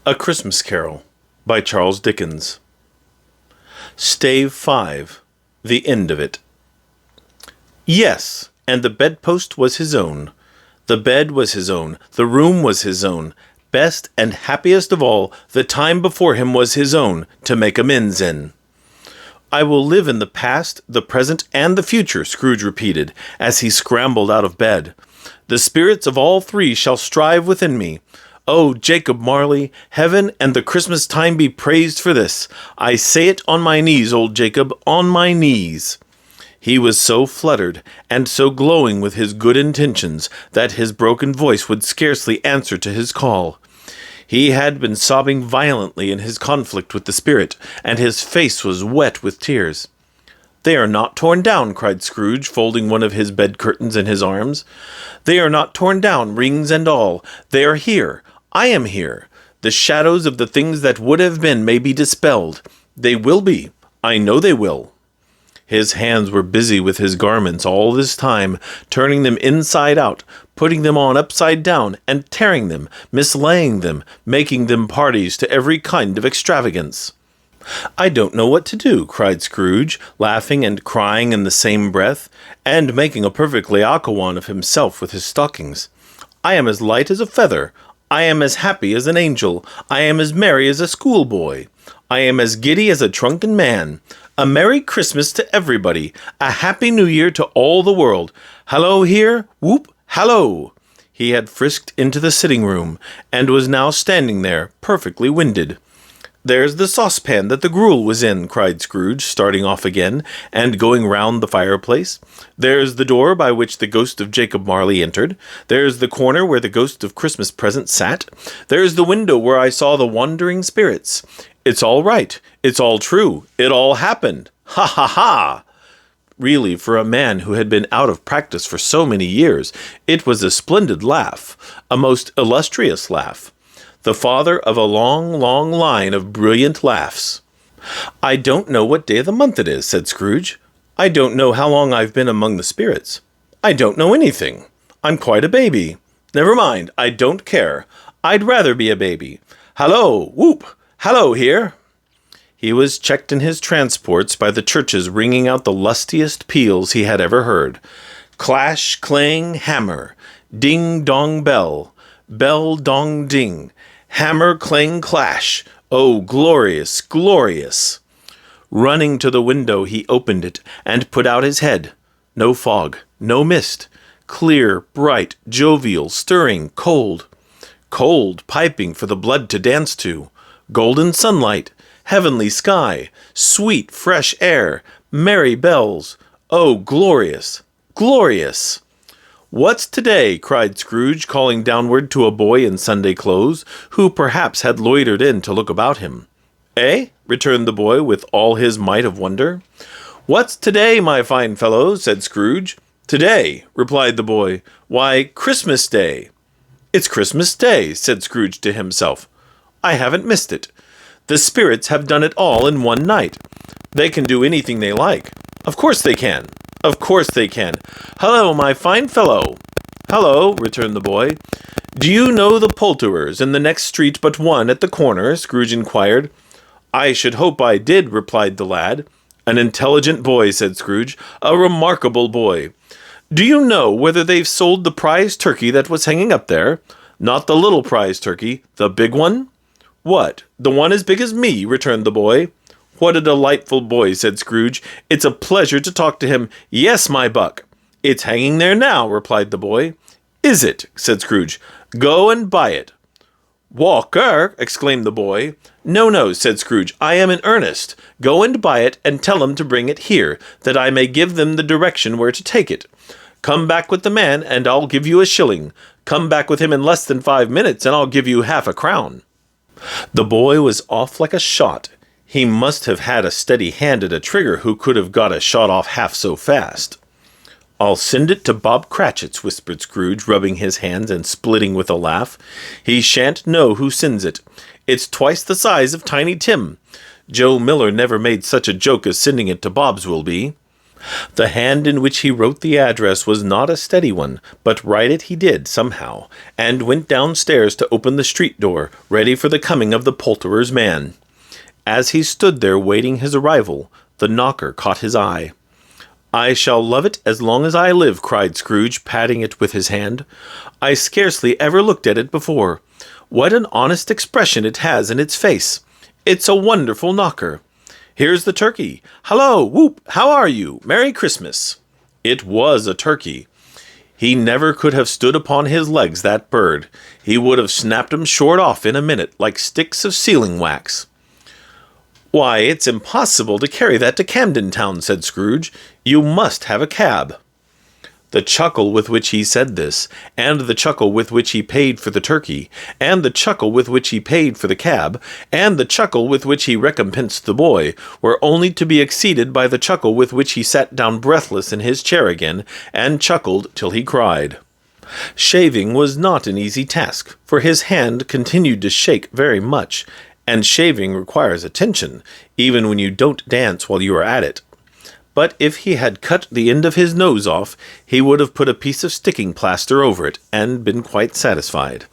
A Christmas Carol by Charles Dickens. Stave 5. The End of It. Yes, and the bedpost was his own. The bed was his own. The room was his own. Best and happiest of all, the time before him was his own, to make amends in. I will live in the past, the present, and the future, Scrooge repeated, as he scrambled out of bed. The spirits of all three shall strive within me. Oh, Jacob Marley, heaven and the Christmas time be praised for this. I say it on my knees, old Jacob, on my knees. He was so fluttered, and so glowing with his good intentions, that his broken voice would scarcely answer to his call. He had been sobbing violently in his conflict with the spirit, and his face was wet with tears. "They are not torn down," cried Scrooge, folding one of his bed curtains in his arms. "They are not torn down, rings and all. They are here. I am here. The shadows of the things that would have been may be dispelled. They will be. I know they will." His hands were busy with his garments all this time, turning them inside out, putting them on upside down, and tearing them, mislaying them, making them parties to every kind of extravagance. "I don't know what to do," cried Scrooge, laughing and crying in the same breath, and making a perfect Laocoon of himself with his stockings. "I am as light as a feather. I am as happy as an angel. I am as merry as a schoolboy. I am as giddy as a drunken man. A Merry Christmas to everybody. A Happy New Year to all the world. Hallo here, whoop, hallo." He had frisked into the sitting-room, and was now standing there, perfectly winded. "There's the saucepan that the gruel was in," cried Scrooge, starting off again, and going round the fireplace. "There's the door by which the ghost of Jacob Marley entered. There's the corner where the ghost of Christmas Present sat. There's the window where I saw the wandering spirits. It's all right. It's all true. It all happened. Ha, ha, ha!" Really, for a man who had been out of practice for so many years, it was a splendid laugh, a most illustrious laugh. The father of a long, long line of brilliant laughs. "I don't know what day of the month it is," said Scrooge. "I don't know how long I've been among the spirits. I don't know anything. I'm quite a baby. Never mind, I don't care. I'd rather be a baby. Hallo, whoop, hallo here." He was checked in his transports by the churches ringing out the lustiest peals he had ever heard. Clash, clang, hammer. Ding, dong, bell. Bell, dong, ding. Hammer, clang, clash. Oh, glorious, glorious! Running to the window, he opened it, and put out his head. No fog, no mist. Clear, bright, jovial, stirring, cold. Cold, piping for the blood to dance to. Golden sunlight. Heavenly sky. Sweet, fresh air. Merry bells. Oh, glorious, glorious! "What's today?" cried Scrooge, calling downward to a boy in Sunday clothes, who perhaps had loitered in to look about him. "Eh?" returned the boy with all his might of wonder. "What's today, my fine fellow?" said Scrooge. "Today," replied the boy. "Why, Christmas Day." "It's Christmas Day," said Scrooge to himself. "I haven't missed it. The spirits have done it all in one night. They can do anything they like. Of course they can. Of course they can. Hello, my fine fellow." "Hello," returned the boy. "Do you know the poulterers in the next street but one at the corner?" Scrooge inquired. "I should hope I did," replied the lad. "An intelligent boy," said Scrooge. "A remarkable boy. Do you know whether they've sold the prize turkey that was hanging up there? Not the little prize turkey, the big one?" "What, the one as big as me?" returned the boy. "What a delightful boy," said Scrooge. "It's a pleasure to talk to him. Yes, my buck." "It's hanging there now," replied the boy. "Is it?" said Scrooge. "Go and buy it." "Walker!" exclaimed the boy. "No, no," said Scrooge. "I am in earnest. Go and buy it, and tell them to bring it here, that I may give them the direction where to take it. Come back with the man, and I'll give you a shilling. Come back with him in less than 5 minutes, and I'll give you half a crown." The boy was off like a shot. He must have had a steady hand at a trigger who could have got a shot off half so fast. "I'll send it to Bob Cratchit's," whispered Scrooge, rubbing his hands and splitting with a laugh. "He shan't know who sends it. It's twice the size of Tiny Tim. Joe Miller never made such a joke as sending it to Bob's will be." The hand in which he wrote the address was not a steady one, but write it he did somehow, and went downstairs to open the street door, ready for the coming of the poulterer's man. As he stood there waiting his arrival, the knocker caught his eye. "I shall love it as long as I live," cried Scrooge, patting it with his hand. "I scarcely ever looked at it before. What an honest expression it has in its face! It's a wonderful knocker. Here's the turkey. Hallo, whoop, how are you? Merry Christmas." It was a turkey. He never could have stood upon his legs, that bird. He would have snapped 'em short off in a minute, like sticks of sealing wax. "Why, it's impossible to carry that to Camden Town," said Scrooge. "You must have a cab." The chuckle with which he said this, and the chuckle with which he paid for the turkey, and the chuckle with which he paid for the cab, and the chuckle with which he recompensed the boy, were only to be exceeded by the chuckle with which he sat down breathless in his chair again, and chuckled till he cried. Shaving was not an easy task, for his hand continued to shake very much, and shaving requires attention, even when you don't dance while you are at it. But if he had cut the end of his nose off, he would have put a piece of sticking plaster over it, and been quite satisfied.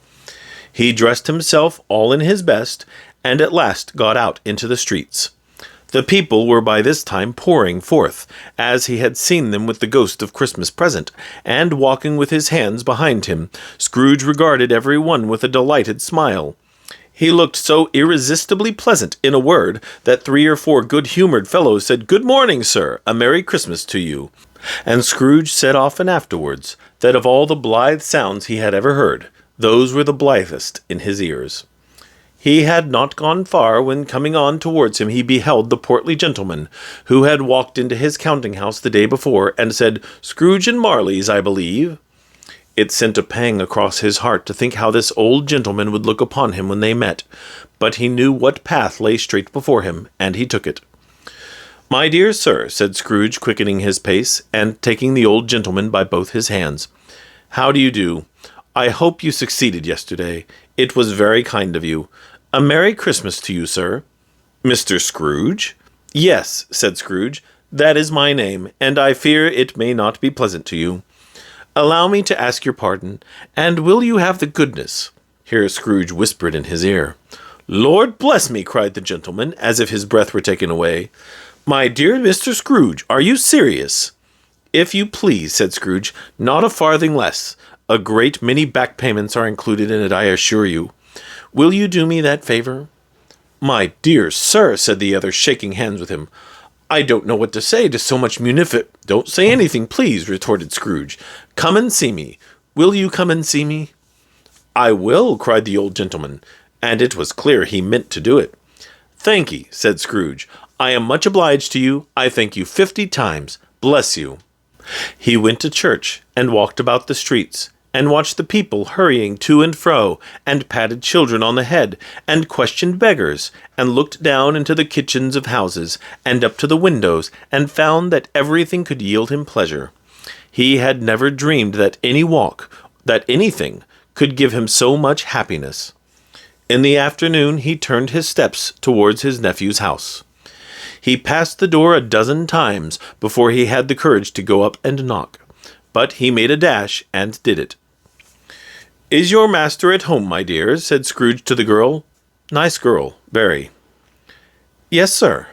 He dressed himself all in his best, and at last got out into the streets. The people were by this time pouring forth, as he had seen them with the ghost of Christmas present, and walking with his hands behind him. Scrooge regarded every one with a delighted smile. He looked so irresistibly pleasant, in a word, that 3 or 4 good-humoured fellows said, "Good morning, sir, a Merry Christmas to you." And Scrooge said often afterwards, that of all the blithe sounds he had ever heard, those were the blithest in his ears. He had not gone far, when coming on towards him he beheld the portly gentleman, who had walked into his counting-house the day before, and said, "Scrooge and Marley's, I believe." It sent a pang across his heart to think how this old gentleman would look upon him when they met, but he knew what path lay straight before him, and he took it. "My dear sir," said Scrooge, quickening his pace, and taking the old gentleman by both his hands, "how do you do? I hope you succeeded yesterday. It was very kind of you. A Merry Christmas to you, sir." "Mr. Scrooge?" "Yes," said Scrooge, "that is my name, and I fear it may not be pleasant to you. Allow me to ask your pardon, and will you have the goodness—" Here Scrooge whispered in his ear. "Lord bless me!" cried the gentleman, as if his breath were taken away. "My dear Mr. Scrooge, are you serious?" "If you please," said Scrooge, "not a farthing less. A great many back payments are included in it, I assure you. Will you do me that favor?" "My dear sir," said the other, shaking hands with him, "I don't know what to say to so much "Don't say anything, please," retorted Scrooge. "Come and see me. Will you come and see me?" "I will," cried the old gentleman, and it was clear he meant to do it. "Thank'ee," said Scrooge. "I am much obliged to you. I thank you 50 times. Bless you." He went to church, and walked about the streets, and watched the people hurrying to and fro, and patted children on the head, and questioned beggars, and looked down into the kitchens of houses, and up to the windows, and found that everything could yield him pleasure. He had never dreamed that anything, could give him so much happiness. In the afternoon he turned his steps towards his nephew's house. He passed the door a dozen times before he had the courage to go up and knock, but he made a dash and did it. "Is your master at home, my dear?" said Scrooge to the girl. "Nice girl, very." "Yes, sir."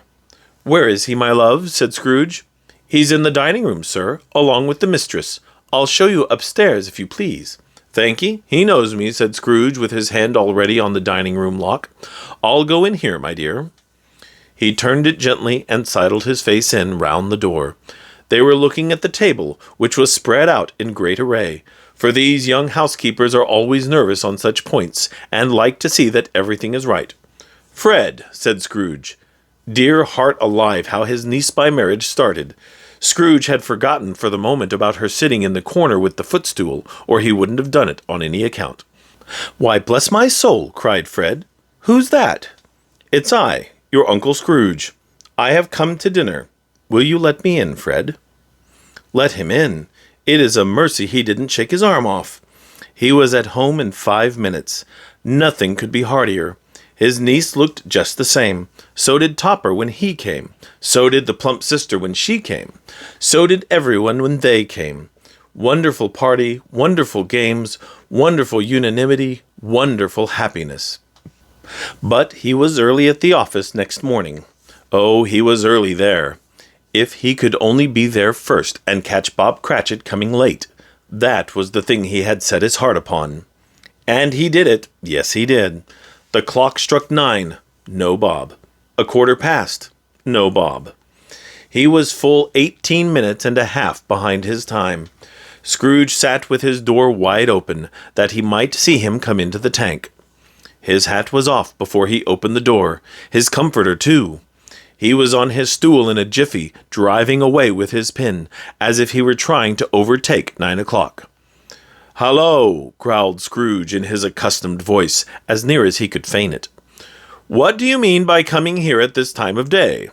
"Where is he, my love?" said Scrooge. "He's in the dining-room, sir, along with the mistress. I'll show you upstairs, if you please." "Thank'ee, he knows me," said Scrooge, with his hand already on the dining-room lock. "I'll go in here, my dear." He turned it gently, and sidled his face in round the door. They were looking at the table, which was spread out in great array, for these young housekeepers are always nervous on such points, and like to see that everything is right. "Fred," said Scrooge. Dear heart alive, how his niece by marriage started! Scrooge had forgotten for the moment about her sitting in the corner with the footstool, or he wouldn't have done it on any account. "Why, bless my soul!" cried Fred. "Who's that?" "It's I, your Uncle Scrooge. I have come to dinner. Will you let me in, Fred?" Let him in? It is a mercy he didn't shake his arm off. He was at home in 5 minutes. Nothing could be heartier. His niece looked just the same. So did Topper when he came. So did the plump sister when she came. So did everyone when they came. Wonderful party, wonderful games, wonderful unanimity, wonderful happiness. But he was early at the office next morning. Oh, he was early there. If he could only be there first and catch Bob Cratchit coming late, that was the thing he had set his heart upon. And he did it. Yes, he did. The clock struck 9. No Bob. A quarter past. No Bob. He was full 18 minutes and a half behind his time. Scrooge sat with his door wide open, that he might see him come into the tank. His hat was off before he opened the door, his comforter too. He was on his stool in a jiffy, driving away with his pin, as if he were trying to overtake 9 o'clock. "Hallo!" growled Scrooge in his accustomed voice, as near as he could feign it. "What do you mean by coming here at this time of day?"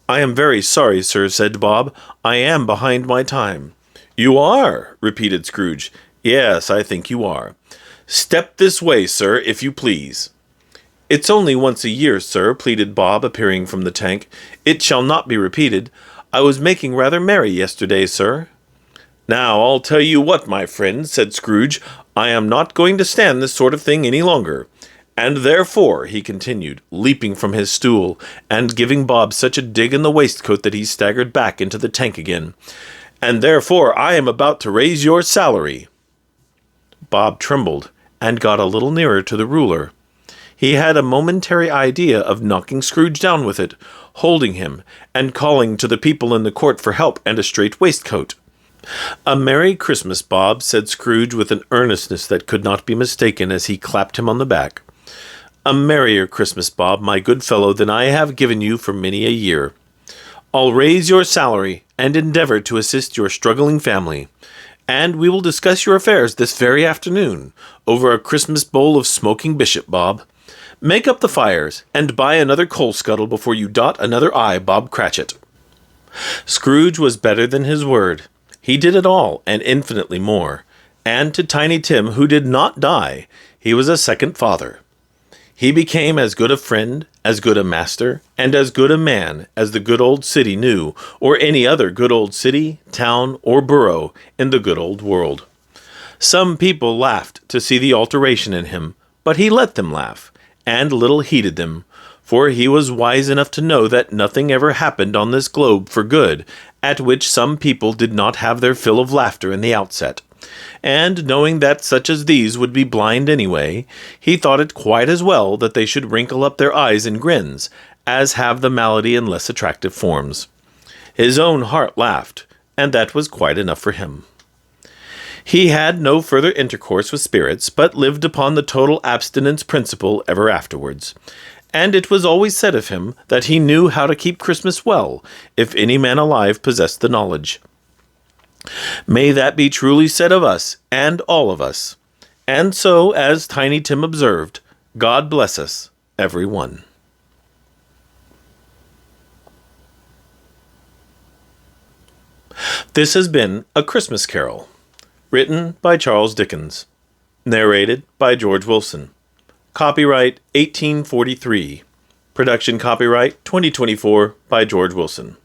"I am very sorry, sir," said Bob. "I am behind my time." "You are?" repeated Scrooge. "Yes, I think you are. Step this way, sir, if you please." "It's only once a year, sir," pleaded Bob, appearing from the tank. "It shall not be repeated. I was making rather merry yesterday, sir." "Now, I'll tell you what, my friend," said Scrooge, "I am not going to stand this sort of thing any longer. And therefore," he continued, leaping from his stool, and giving Bob such a dig in the waistcoat that he staggered back into the tank again, "and therefore I am about to raise your salary." Bob trembled, and got a little nearer to the ruler. He had a momentary idea of knocking Scrooge down with it, holding him, and calling to the people in the court for help and a straight waistcoat. "A Merry Christmas, Bob," said Scrooge with an earnestness that could not be mistaken as he clapped him on the back. "A merrier Christmas, Bob, my good fellow, than I have given you for many a year. I'll raise your salary, and endeavor to assist your struggling family. And we will discuss your affairs this very afternoon, over a Christmas bowl of smoking bishop, Bob. Make up the fires, and buy another coal scuttle before you dot another I, Bob Cratchit." Scrooge was better than his word. He did it all, and infinitely more. And to Tiny Tim, who did not die, he was a second father. He became as good a friend, as good a master, and as good a man as the good old city knew, or any other good old city, town, or borough in the good old world. Some people laughed to see the alteration in him, but he let them laugh, and little heeded them, for he was wise enough to know that nothing ever happened on this globe for good, at which some people did not have their fill of laughter in the outset. And knowing that such as these would be blind anyway, he thought it quite as well that they should wrinkle up their eyes in grins, as have the malady in less attractive forms. His own heart laughed, and that was quite enough for him. He had no further intercourse with spirits, but lived upon the total abstinence principle ever afterwards. And it was always said of him that he knew how to keep Christmas well, if any man alive possessed the knowledge. May that be truly said of us, and all of us. And so, as Tiny Tim observed, God bless us, every one. This has been A Christmas Carol, written by Charles Dickens, narrated by George Willson. Copyright 1843. Production copyright 2024 by George Willson.